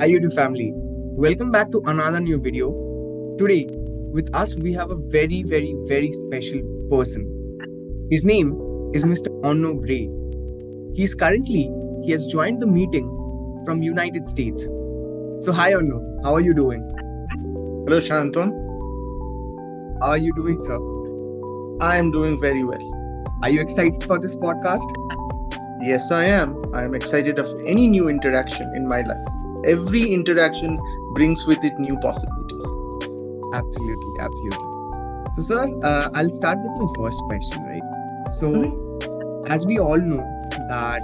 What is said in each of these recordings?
Hi YouTube family, welcome back to another new video. Today with us we have a very special person. His name is Mr. Arnab Ray. He has joined the meeting from United States. So hi Arnab, how are you doing? Hello, Shanton. How are you doing, sir? I am doing very well. Are you excited for this podcast? Yes, I am. I am excited of any new interaction in my life. Every interaction brings with it new possibilities. Absolutely. So sir, I'll start with my first question, right? So as we all know that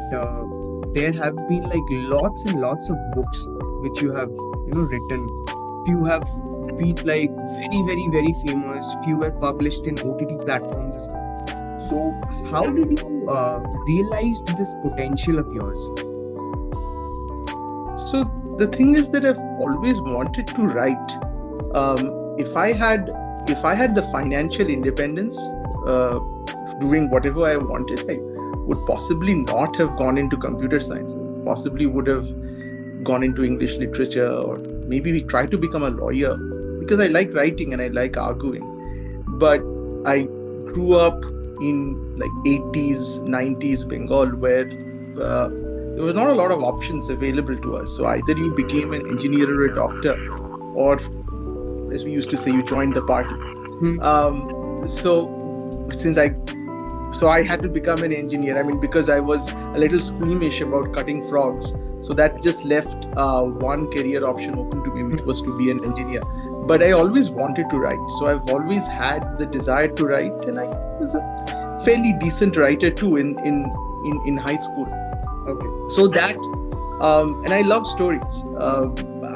there have been like lots and lots of books which you have written. Few have been like very famous. Few were published in OTT platforms as well. So how did you realize this potential of yours? So the thing is that I've always wanted to write. If I had the financial independence, doing whatever I wanted, I would possibly not have gone into computer science. Possibly would have gone into English literature, or maybe we try to become a lawyer, because I like writing and I like arguing. But I grew up in like 80s, 90s Bengal, where there was not a lot of options available to us. So either you became an engineer or a doctor, or as we used to say, you joined the party. So I had to become an engineer. I mean, because I was a little squeamish about cutting frogs. So that just left one career option open to me, which was to be an engineer. But I always wanted to write. So I've always had the desire to write, and I was a fairly decent writer too in high school. Okay. So that, and I love stories.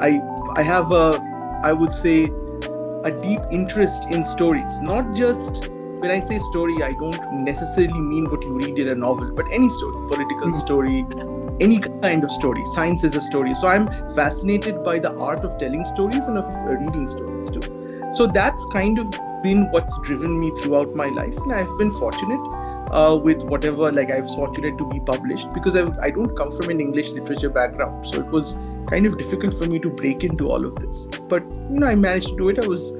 I have I would say, a deep interest in stories. Not just, when I say story, I don't necessarily mean what you read in a novel, but any story, political story, any kind of story. Science is a story. So I'm fascinated by the art of telling stories and of reading stories too. So that's kind of been what's driven me throughout my life. And I've been fortunate with whatever, like I was fortunate to be published, because I don't come from an English literature background. So it was kind of difficult for me to break into all of this. But, I managed to do it. I was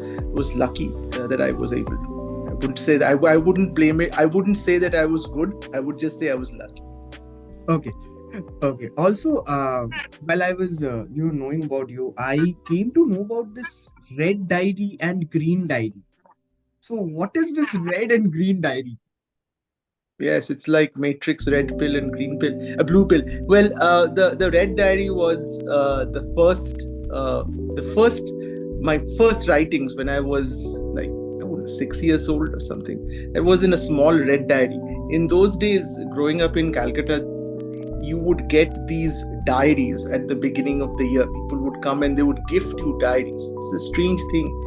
lucky that I was able to. I wouldn't say that, I wouldn't blame it. I wouldn't say that I was good. I would just say I was lucky. Okay. Also, while I was, knowing about you, I came to know about this red diary and green diary. So, what is this red and green diary? Yes, it's like Matrix, red pill and green pill, a blue pill. Well, the red diary was my first writings when I was like 6 years old or something. It was in a small red diary. In those days, growing up in Calcutta, you would get these diaries at the beginning of the year. People would come and they would gift you diaries. It's a strange thing.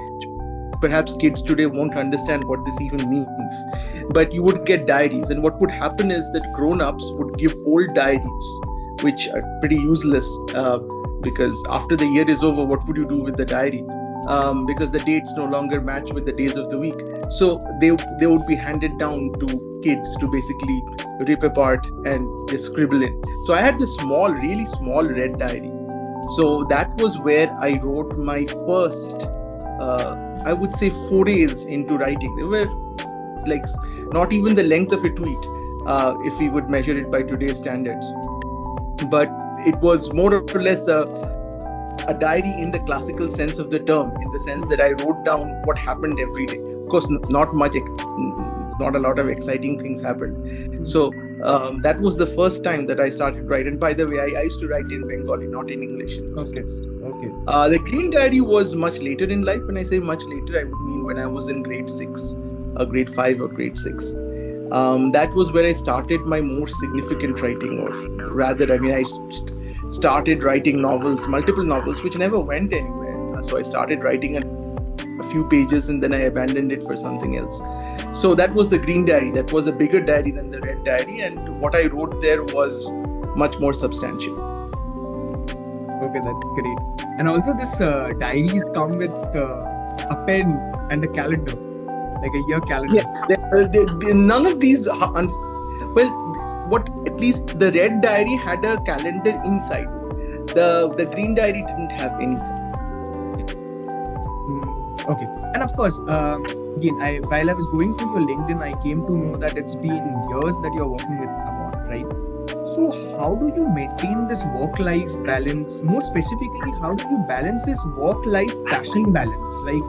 Perhaps kids today won't understand what this even means. But you would get diaries. And what would happen is that grown-ups would give old diaries, which are pretty useless, because after the year is over, what would you do with the diary? Because the dates no longer match with the days of the week. So they would be handed down to kids to basically rip apart and just scribble in. So I had this really small red diary. So that was where I wrote my first, I would say, forays into writing. They were like not even the length of a tweet, if we would measure it by today's standards. But it was more or less a diary in the classical sense of the term, in the sense that I wrote down what happened every day. Of course, not a lot of exciting things happened. So that was the first time that I started writing. And by the way, I used to write in Bengali, not in English. Okay. The green diary was much later in life. When I say much later, I would mean when I was in grade 6, or grade 5 or grade 6. That was where I started my more significant writing, or rather, I started writing novels, multiple novels, which never went anywhere. So I started writing a few pages and then I abandoned it for something else. So that was the green diary. That was a bigger diary than the red diary. And what I wrote there was much more substantial. Okay, that's great. And also this diaries come with a pen and a calendar, like a year calendar. Yes, none of these, at least the red diary had a calendar inside. The Green Diary didn't have anything. Okay, and of course, again, while I was going through your LinkedIn, I came to know that it's been years that you're working with Amon, right? So how do you maintain this work-life balance? More specifically, how do you balance this work-life passion balance? Like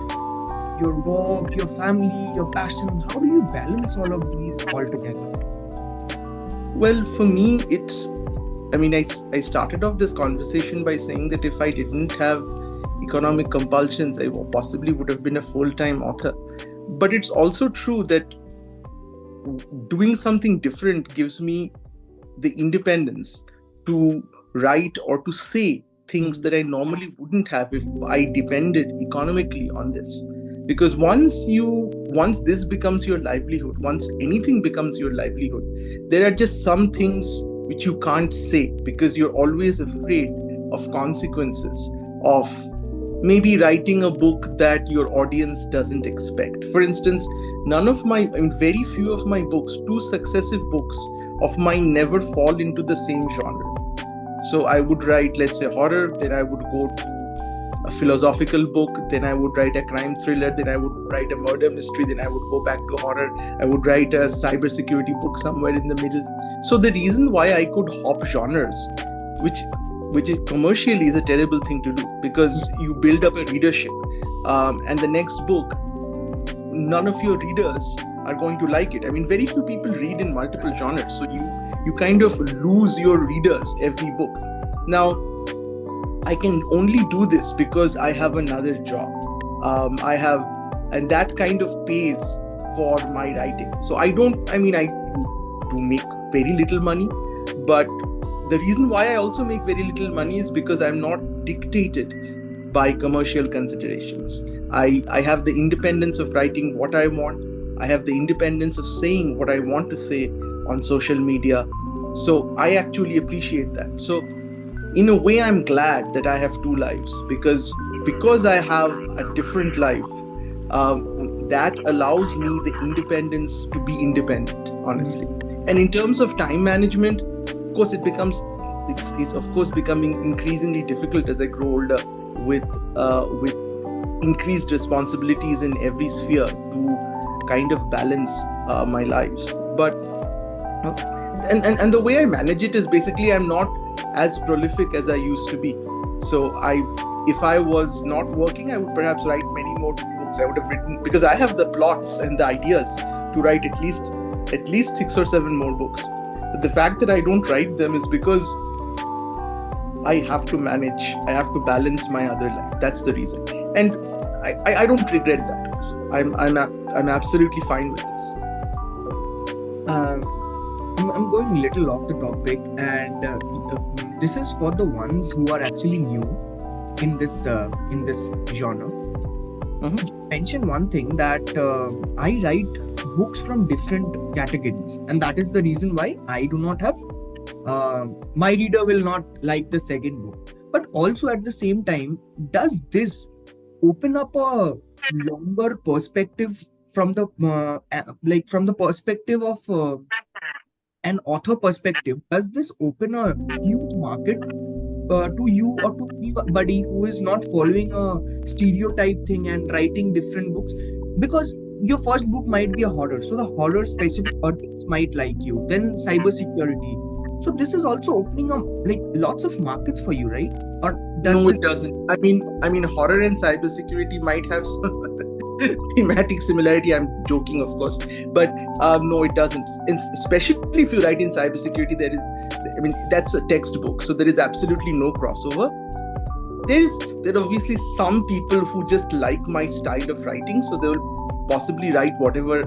your work, your family, your passion. How do you balance all of these all together? Well, for me, I started off this conversation by saying that if I didn't have economic compulsions, I possibly would have been a full-time author. But it's also true that doing something different gives me the independence to write or to say things that I normally wouldn't have if I depended economically on this. Because once this becomes your livelihood, once anything becomes your livelihood, there are just some things which you can't say because you're always afraid of consequences, of maybe writing a book that your audience doesn't expect. For instance, very few of my books, two successive books of mine never fall into the same genre. So I would write, let's say, horror, then I would go to a philosophical book, then I would write a crime thriller, then I would write a murder mystery, then I would go back to horror, I would write a cybersecurity book somewhere in the middle. So the reason why I could hop genres, which commercially is a terrible thing to do, because you build up a readership, and the next book, none of your readers are going to like it. I mean, very few people read in multiple genres, so you kind of lose your readers every book. Now, I can only do this because I have another job. And that kind of pays for my writing. So I do make very little money, but the reason why I also make very little money is because I'm not dictated by commercial considerations. I have the independence of writing what I want. I have the independence of saying what I want to say on social media. So I actually appreciate that. So in a way, I'm glad that I have two lives, because I have a different life, that allows me the independence to be independent, honestly. And in terms of time management, of course, it's of course becoming increasingly difficult as I grow older, with increased responsibilities in every sphere to kind of balance my lives. But and the way I manage it is basically I'm not as prolific as I used to be. So if I was not working, I would perhaps write many more books. I would have written, because I have the plots and the ideas to write at least 6 or 7 more books. But the fact that I don't write them is because I have to balance my other life. That's the reason. And I don't regret that. So I'm absolutely fine with this. I'm going a little off the topic, and this is for the ones who are actually new in this genre. You mentioned one thing, that I write books from different categories, and that is the reason why I do not have my reader will not like the second book. But also at the same time, does this open up a longer perspective from the from the perspective of an author perspective? Does this open a huge market to you or to anybody who is not following a stereotype thing and writing different books? Because your first book might be a horror, so the horror specific audience might like you, then cybersecurity. So this is also opening up lots of markets for you, right? Or No, it doesn't. I mean, horror and cybersecurity might have some thematic similarity. I'm joking, of course, but no, it doesn't. Especially if you write in cybersecurity, that's a textbook, so there is absolutely no crossover. There are obviously some people who just like my style of writing, so they will possibly write whatever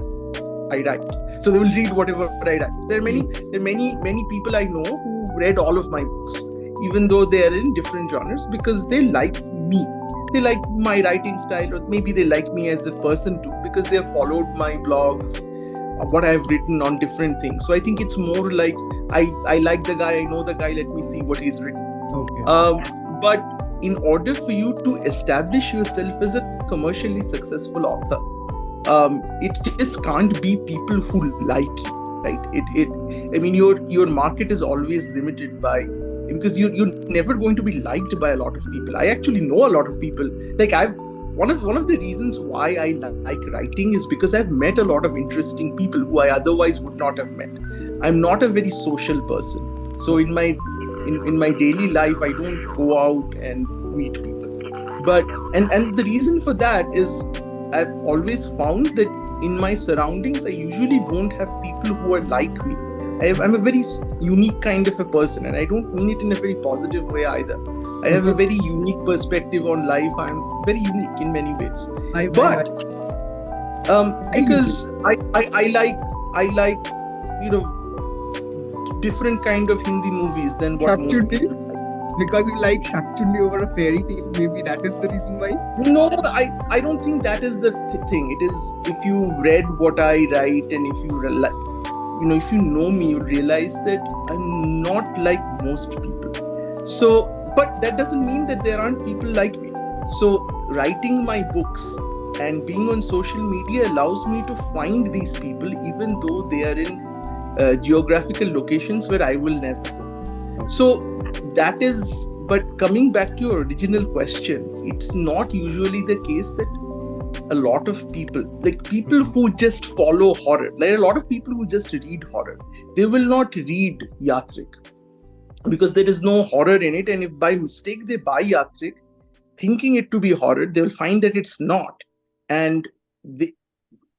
I write. So they will read whatever I write. There are many people I know who've read all of my books, even though they are in different genres, because they like me. They like my writing style, or maybe they like me as a person too, because they have followed my blogs, what I've written on different things. So I think it's more like I like the guy, I know the guy, let me see what he's written. Okay. But in order for you to establish yourself as a commercially successful author, it just can't be people who like you, right? I mean, your market is always limited by because you're never going to be liked by a lot of people. I actually know a lot of people. Like one of the reasons why I like writing is because I've met a lot of interesting people who I otherwise would not have met. I'm not a very social person, so in my daily life I don't go out and meet people. But and the reason for that is I've always found that in my surroundings I usually don't have people who are like me. I'm a very unique kind of a person, and I don't mean it in a very positive way either. I have a very unique perspective on life. I'm very unique in many ways. Because I like different kind of Hindi movies than what most people like. Because you like Shakchunni over a fairy tale, maybe that is the reason why? No, I don't think that is the thing. It is, if you read what I write and if you know me, you realize that I'm not like most people. So, but that doesn't mean that there aren't people like me. So writing my books and being on social media allows me to find these people, even though they are in geographical locations where I will never go. So that is, but coming back to your original question, it's not usually the case that a lot of people, like people who just follow horror, like a lot of people who just read horror, they will not read Yatrik because there is no horror in it. And if by mistake they buy Yatrik thinking it to be horror, they will find that it's not. And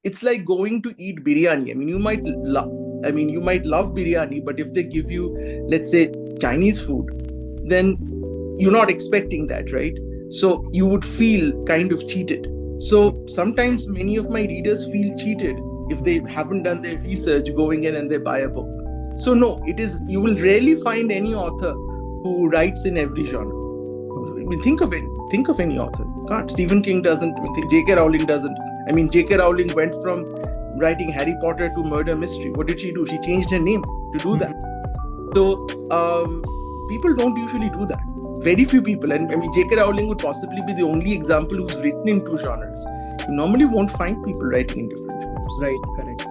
it's like going to eat biryani. I mean, you might love biryani, but if they give you, let's say, Chinese food, then you're not expecting that, right? So you would feel kind of cheated. So sometimes many of my readers feel cheated if they haven't done their research going in and they buy a book. So no, you will rarely find any author who writes in every genre. I mean, think of any author. Can't. Stephen King doesn't. J.K. Rowling doesn't. I mean, J.K. Rowling went from writing Harry Potter to murder mystery. What did she do? She changed her name to do that. So people don't usually do that. Very few people. And I mean, J.K. Rowling would possibly be the only example who's written in two genres. You normally won't find people writing in different genres. Right, correct.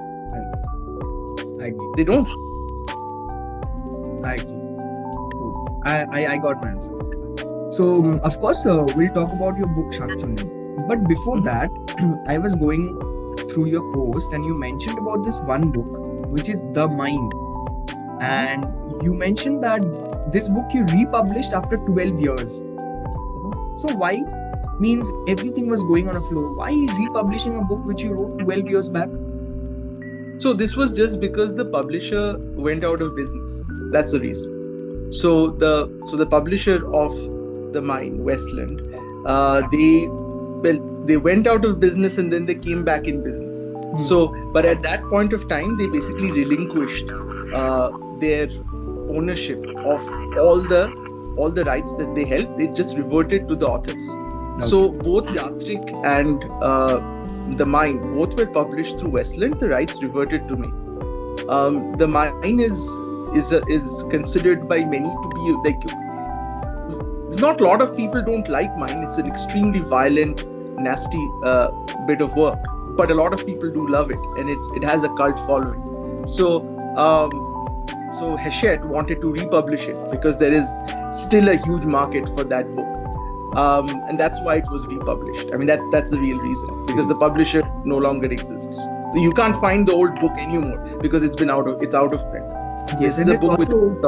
I agree. They don't. I agree. I got my answer. So, of course, we'll talk about your book, Shakchunni. But before that, I was going through your post and you mentioned about this one book, which is The Mind. And you mentioned that this book you republished after 12 years. So why? Means everything was going on a flow. Why republishing a book which you wrote 12 years back? So this was just because the publisher went out of business. That's the reason. So the publisher of The Mind, Westland, they went out of business and then they came back in business. So, but at that point of time, they basically relinquished their ownership of all the rights that they held. They just reverted to the authors. Okay. So both Yatrik and The Mind, both were published through Westland. The rights reverted to me. The Mind is considered by many to be like, it's not a lot of people don't like Mind. It's an extremely violent, nasty bit of work, but a lot of people do love it, and it has a cult following. So Hachette wanted to republish it because there is still a huge market for that book, and that's why it was republished. I mean, that's the real reason, because the publisher no longer exists. So you can't find the old book anymore because it's out of print. Yes, and the it's book also with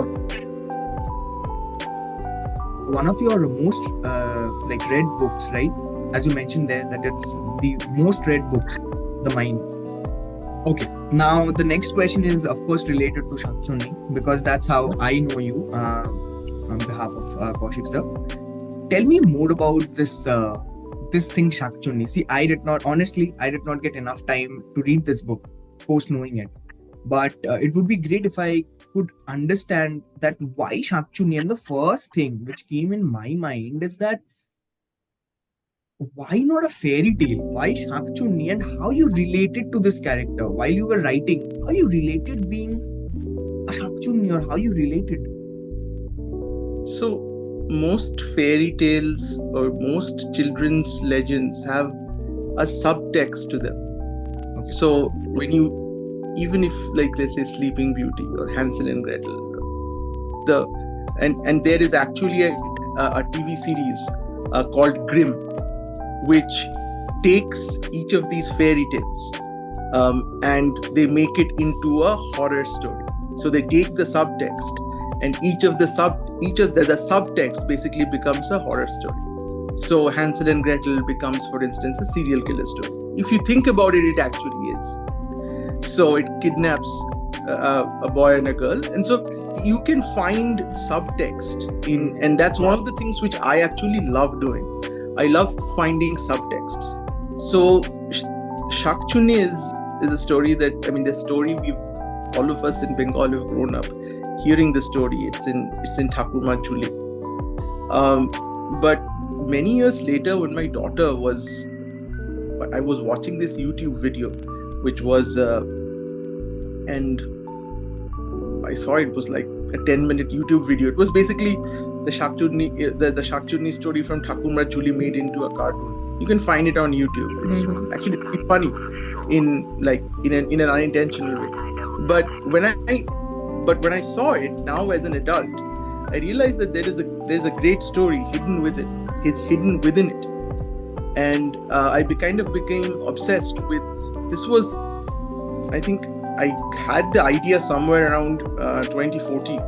one of your most read books, right? As you mentioned there, that it's the most read books, The Mind. Okay, now the next question is of course related to Shakchunni, because that's how I know you on behalf of Kaushik sir. Tell me more about this thing Shakchunni. See, I did not get enough time to read this book post knowing it, but it would be great if I could understand that why Shakchunni. And the first thing which came in my mind is that why not a fairy tale? Why Shakchunni, and how you related to this character while you were writing? How you related being a Shakchunni, or how you related? So most fairy tales or most children's legends have a subtext to them. Okay. So even if, like, let's say Sleeping Beauty or Hansel and Gretel, and there is actually a TV series called Grimm, which takes each of these fairy tales and they make it into a horror story. So they take the subtext, and each of the subtext basically becomes a horror story. So Hansel and Gretel becomes, for instance, a serial killer story. If you think about it, it actually is. So it kidnaps a boy and a girl, and so you can find subtext in, and that's one of the things which I actually love doing. I love finding subtexts. So Shakchunni is a story that, I mean, the story all of us in Bengal have grown up hearing the story. It's in Thakurma Jhuli. But many years later, when my daughter I was watching this YouTube video, which was, and I saw it was like a 10-minute YouTube video. It was basically the Shakchunni story from Thakurma Jhuli made into a cartoon. You can find it on YouTube. It's actually pretty funny in an unintentional way. But when I saw it now as an adult, I realized that there's a great story hidden within it, and I kind of became obsessed with this. Was, I think I had the idea somewhere around 2014.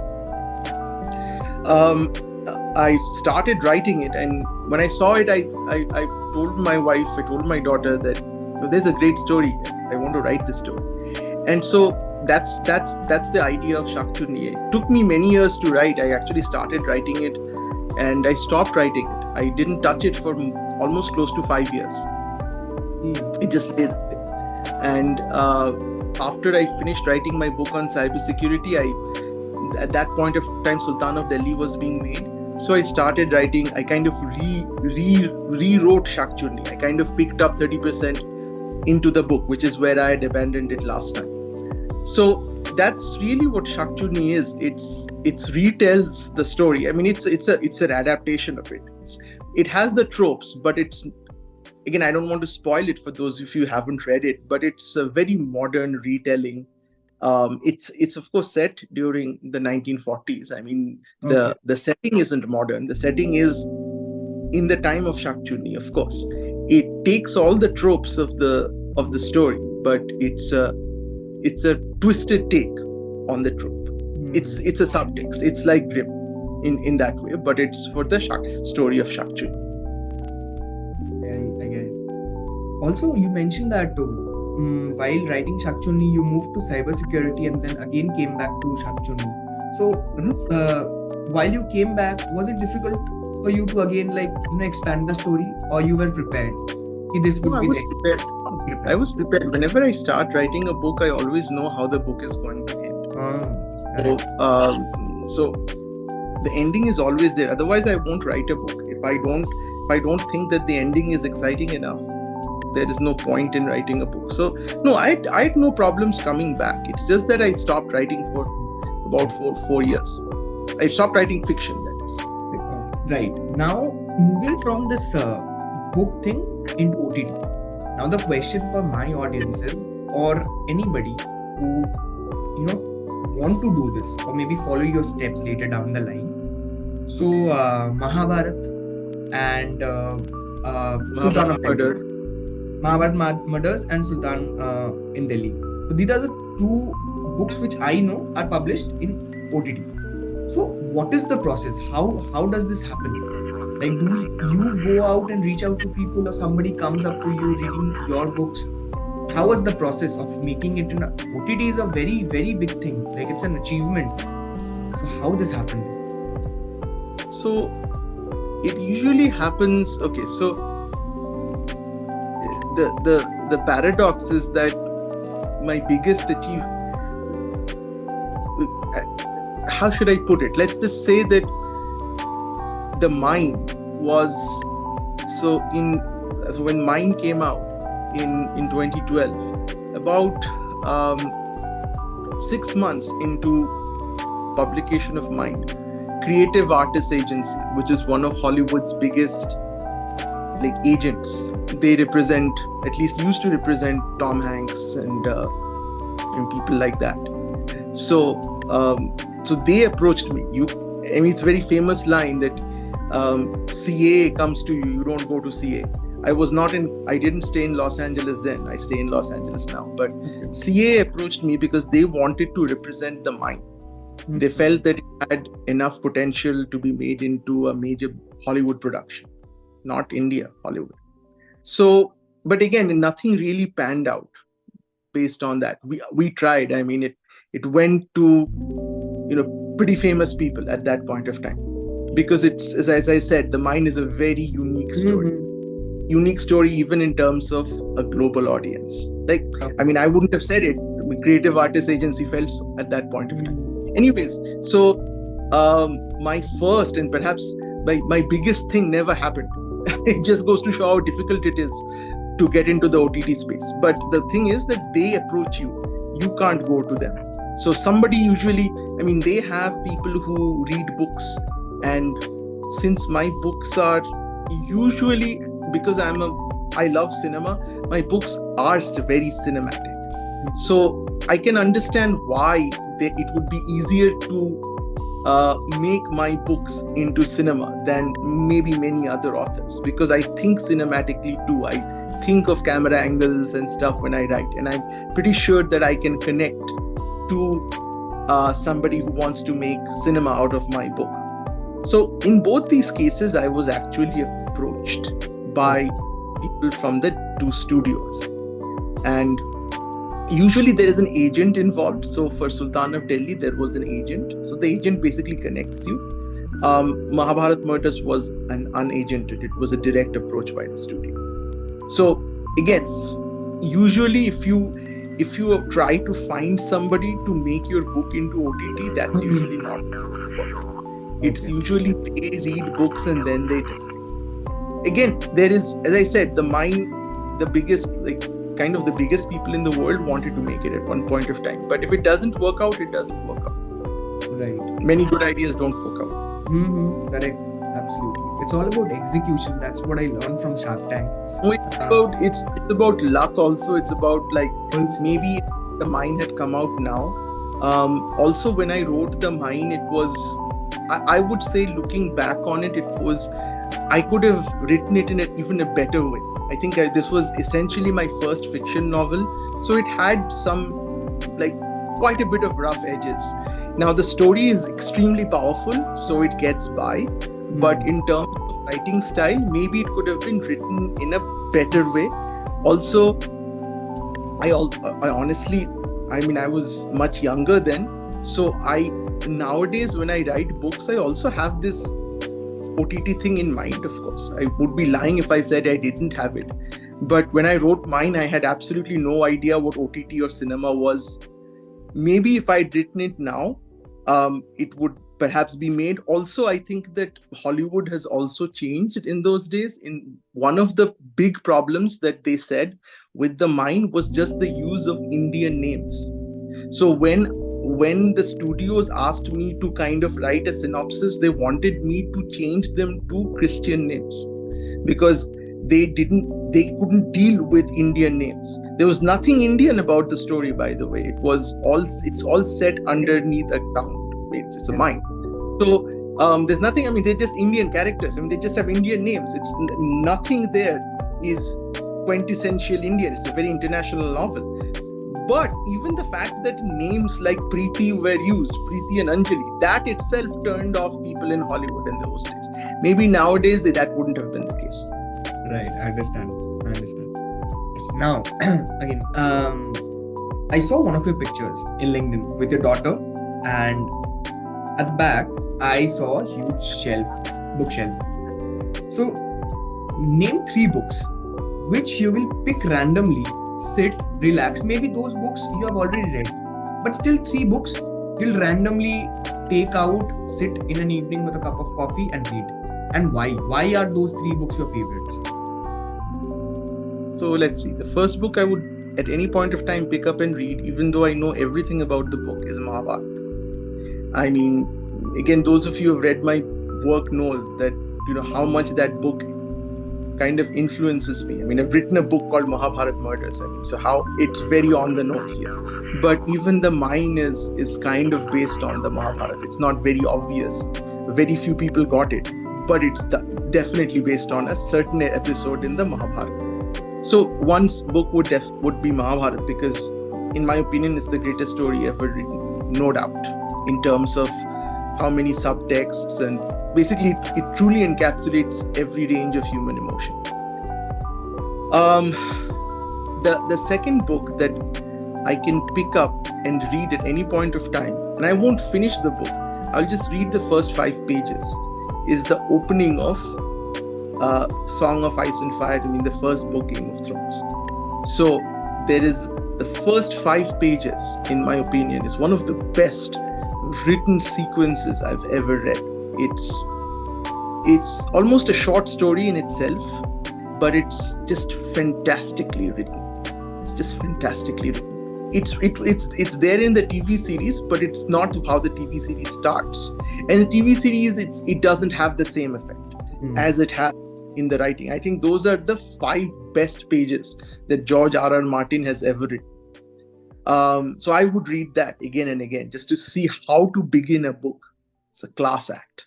I started writing it, and when I saw it, I told my wife, I told my daughter that there's a great story. I want to write this story, and so that's the idea of Shakchunni. It took me many years to write. I actually started writing it, and I stopped writing it. I didn't touch it for almost close to 5 years. It just stayed there. And after I finished writing my book on cybersecurity, at that point of time, Sultan of Delhi was being made. So I started writing. I kind of rewrote Shakchunni. I kind of picked up 30% into the book, which is where I had abandoned it last time. So that's really what Shakchunni is. It retells the story. I mean, it's an adaptation of it. It has the tropes, but it's, again, I don't want to spoil it for those of you who haven't read it, but it's a very modern retelling. It's of course set during the 1940s. I mean, the setting isn't modern. The setting is in the time of Shakchunni, of course. It takes all the tropes of the story, but it's a twisted take on the trope. It's a subtext. It's like Grimm in that way, but it's for the story of Shakchunni. Again, also you mentioned that while writing Shakchunni, you moved to cybersecurity and then again came back to Shakchunni. So while you came back, was it difficult for you to again expand the story, or you were prepared? I was prepared. Whenever I start writing a book, I always know how the book is going to end. So the ending is always there. Otherwise, I won't write a book. If I don't think that the ending is exciting enough, there is no point in writing a book. So no, I had no problems coming back. It's just that I stopped writing for about 4 years. I stopped writing fiction, that is. Right. Now, moving from this book thing into OTT. Now the question for my audience is, or anybody who want to do this or maybe follow your steps later down the line. So Mahabharat and Sultan of Murders. Mahabharat Murders and Sultan in Delhi. So these are the two books which I know are published in OTT. So what is the process? How does this happen? Like, do you go out and reach out to people, or somebody comes up to you reading your books? How was the process of making it in OTT? Is a very, very big thing. Like, it's an achievement. So how this happened? So it usually happens. Okay, so the paradox is that my biggest achievement. How should I put it? Let's just say that the Mine was when Mine came out in 2012, about 6 months into publication of Mine, Creative Artists Agency, which is one of Hollywood's biggest agents, they represent, at least used to represent, Tom Hanks and people like that. So they approached me. I mean, it's a very famous line that CA comes to you, you don't go to CA. I didn't stay in Los Angeles then. I stay in Los Angeles now. But CA approached me because they wanted to represent the mine. They felt that it had enough potential to be made into a major Hollywood production, not India, Hollywood. So, but again, nothing really panned out based on that. We tried. I mean, it went to, pretty famous people at that point of time, because it's, as I said, the mine is a very unique story. Unique story even in terms of a global audience. Like, I mean, I wouldn't have said it. Creative Artists Agency felt so at that point of time. Anyways, so my first and perhaps my biggest thing never happened. It just goes to show how difficult it is to get into the OTT space. But the thing is that they approach you. You can't go to them. So somebody usually, I mean, they have people who read books. And since my books are usually, because I love cinema, my books are very cinematic. So I can understand why it would be easier to make my books into cinema than maybe many other authors, because I think cinematically too. I think of camera angles and stuff when I write, and I'm pretty sure that I can connect to somebody who wants to make cinema out of my book. So in both these cases, I was actually approached by people from the two studios, and usually there is an agent involved. So for Sultan of Delhi, there was an agent. So the agent basically connects you. Mahabharat Murders was an unagented. It was a direct approach by the studio. So again, usually if you try to find somebody to make your book into OTT, that's usually not work. It's usually they read books and then they decide. Again, there is, as I said, the biggest people in the world wanted to make it at one point of time. But if it doesn't work out, it doesn't work out. Right. Many good ideas don't work out. Correct. Absolutely. It's all about execution. That's what I learned from Shark Tank. It's about luck also. It's about maybe the mine had come out now. Also, when I wrote The Mine, it was, I would say, looking back on it, I could have written it in even a better way. I think this was essentially my first fiction novel. So it had quite a bit of rough edges. Now the story is extremely powerful, so it gets by. But in terms of writing style, maybe it could have been written in a better way. Also, I honestly, I mean, I was much younger then. So nowadays when I write books, I also have this OTT thing in mind, of course. I would be lying if I said I didn't have it. But when I wrote mine, I had absolutely no idea what OTT or cinema was. Maybe if I'd written it now, it would perhaps be made. Also, I think that Hollywood has also changed in those days. In one of the big problems that they said with The Mine was just the use of Indian names. So when the studios asked me to kind of write a synopsis, they wanted me to change them to Christian names, because they couldn't deal with Indian names. There was nothing Indian about the story, by the way. It's all set underneath a ground. It's a mine. So there's nothing, I mean, they're just Indian characters. I mean, they just have Indian names. It's nothing there is quintessential Indian. It's a very international novel. But even the fact that names like Preeti were used, Preeti and Anjali, that itself turned off people in Hollywood in those days. Maybe nowadays that wouldn't have been the case. Right, I understand. Yes, now, again, I saw one of your pictures in LinkedIn with your daughter, and at the back, I saw a huge bookshelf. So, name 3 books which you will pick randomly, sit, relax. Maybe those books you have already read, but still 3 books you'll randomly take out, sit in an evening with a cup of coffee and read. And why? Why are those 3 books your favorites? So let's see. The first book I would at any point of time pick up and read, even though I know everything about the book, is Mahabharata. I mean, again, those of you who have read my work knows that, how much that book kind of influences me. I mean, I've written a book called Mahabharat Murders. I mean, so how it's very on the nose here. But even The Mine is kind of based on the Mahabharata. It's not very obvious, very few people got it, but it's definitely based on a certain episode in the Mahabharata. So one's book would be Mahabharata, because in my opinion it's the greatest story ever written, no doubt, in terms of how many subtexts, and basically it truly encapsulates every range of human emotion. The second book that I can pick up and read at any point of time, and I won't finish the book, I'll just read the first 5 pages, is the opening of Song of Ice and Fire, the first book, Game of Thrones. So there is the first 5 pages, in my opinion, is one of the best written sequences I've ever read. It's almost a short story in itself, but it's just fantastically written. It's just fantastically written. It's there in the TV series, but it's not how the TV series starts. And the TV series, it doesn't have the same effect as it has in the writing. I think those are the 5 best pages that George R.R. Martin has ever written. So I would read that again and again just to see how to begin a book. It's a class act.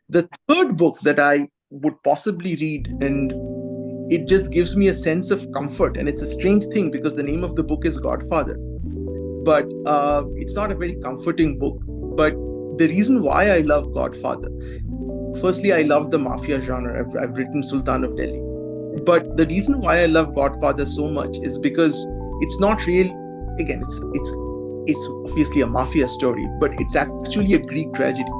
The third book that I would possibly read, and it just gives me a sense of comfort, and it's a strange thing because the name of the book is Godfather, but it's not a very comforting book. But the reason why I love Godfather, firstly, I love the mafia genre. I've written Sultan of Delhi, but the reason why I love Godfather so much is because it's not real. Again, it's obviously a mafia story, but it's actually a Greek tragedy.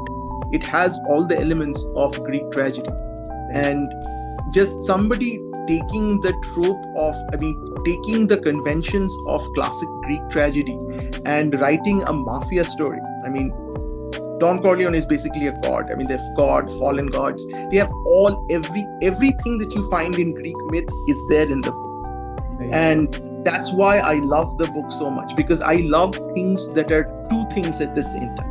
It has all the elements of Greek tragedy, and just somebody taking the trope of, taking the conventions of classic Greek tragedy and writing a mafia story. Don Corleone is basically a god. They have god, fallen gods. They have everything that you find in Greek myth is there in the book. And that's why I love the book so much, because I love things that are 2 things at the same time.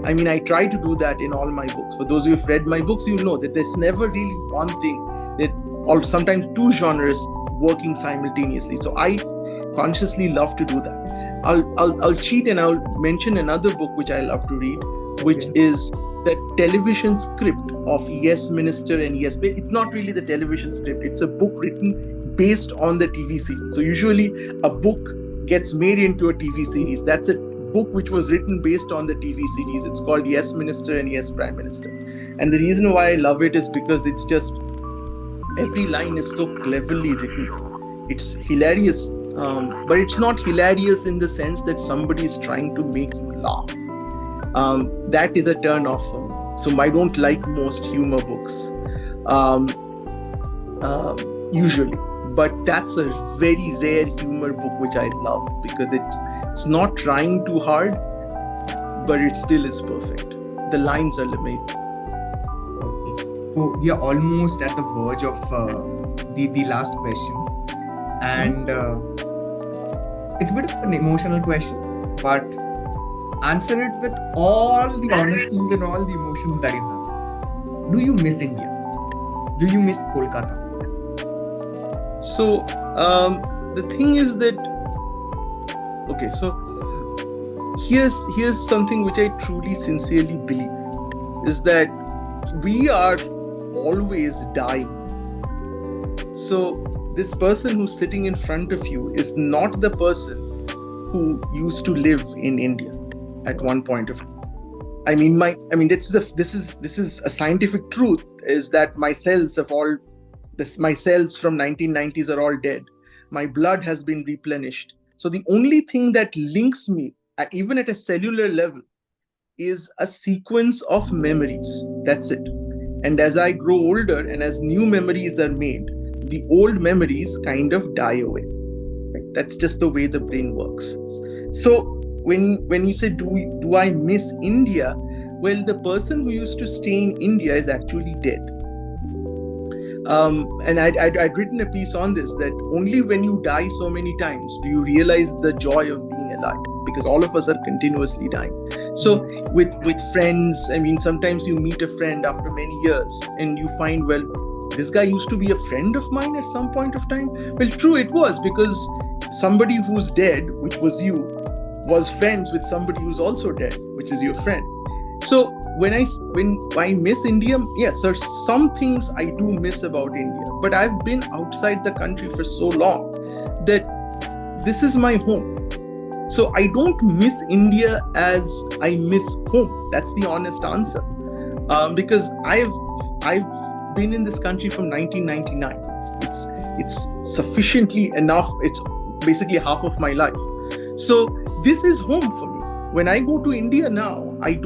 I try to do that in all my books. For those of you who've read my books, you know that there's never really one thing, that, or sometimes 2 genres working simultaneously. So I consciously love to do that. I'll cheat and I'll mention another book which I love to read, which is the television script of Yes Minister and Yes. It's not really the television script. It's a book written based on the TV series. So usually a book gets made into a TV series. That's a book which was written based on the TV series. It's called Yes Minister and Yes Prime Minister. And the reason why I love it is because it's just, every line is so cleverly written. It's hilarious, but it's not hilarious in the sense that somebody is trying to make you laugh. That is a turn off for me. So I don't like most humor books, usually. But that's a very rare humor book which I love, because it's not trying too hard, but it still is perfect. The lines are amazing. Okay. So we are almost at the verge of the last question, and it's a bit of an emotional question, but answer it with all the honesties and all the emotions that you have. Do you miss India? Do you miss Kolkata? So the thing is that, okay, so here's something which I truly sincerely believe, is that we are always dying. So this person who's sitting in front of you is not the person who used to live in India at one point of time. This is a scientific truth, is that my cells from 1990s are all dead. My blood has been replenished. So the only thing that links me, even at a cellular level, is a sequence of memories. That's it. And as I grow older and as new memories are made, the old memories kind of die away. Right? That's just the way the brain works. So when you say, do I miss India? Well, the person who used to stay in India is actually dead. And I'd written a piece on this, that only when you die so many times do you realize the joy of being alive, because all of us are continuously dying. So with friends, sometimes you meet a friend after many years and you find, well, this guy used to be a friend of mine at some point of time. Well, true, it was, because somebody who's dead, which was you, was friends with somebody who's also dead, which is your friend. So when I miss India, yes, there are some things I do miss about India. But I've been outside the country for so long that this is my home. So I don't miss India as I miss home. That's the honest answer. Because I've been in this country from 1999. It's sufficiently enough. It's basically half of my life. So this is home for me. When I go to India now, I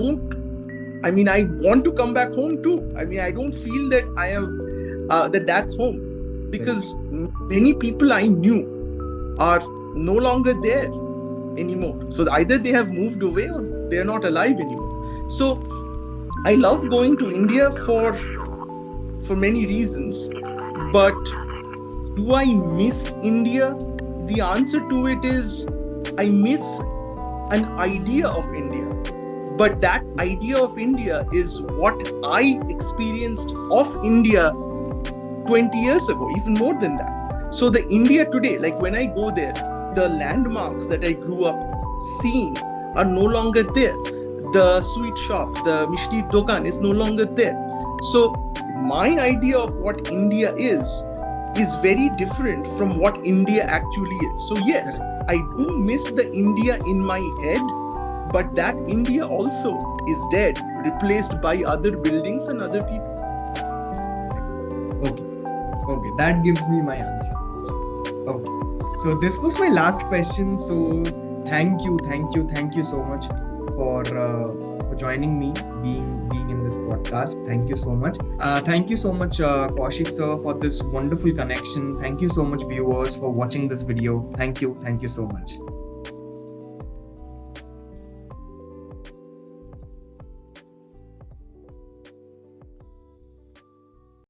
want to come back home too. I don't feel that I have that's home, because many people I knew are no longer there anymore. So either they have moved away or they're not alive anymore. So I love going to India for many reasons, but do I miss India? The answer to it is I miss an idea of India. But that idea of India is what I experienced of India 20 years ago, even more than that. So the India today, like when I go there, the landmarks that I grew up seeing are no longer there. The sweet shop, the Mishti Dokan is no longer there. So my idea of what India is very different from what India actually is. So yes, I do miss the India in my head, but that India also is dead, replaced by other buildings and other people. Okay, that gives me my answer. Okay, so this was my last question. So thank you so much for joining me, being in this podcast. Thank you so much. Thank you so much, Kaushik sir, for this wonderful connection. Thank you so much, viewers, for watching this video. Thank you so much.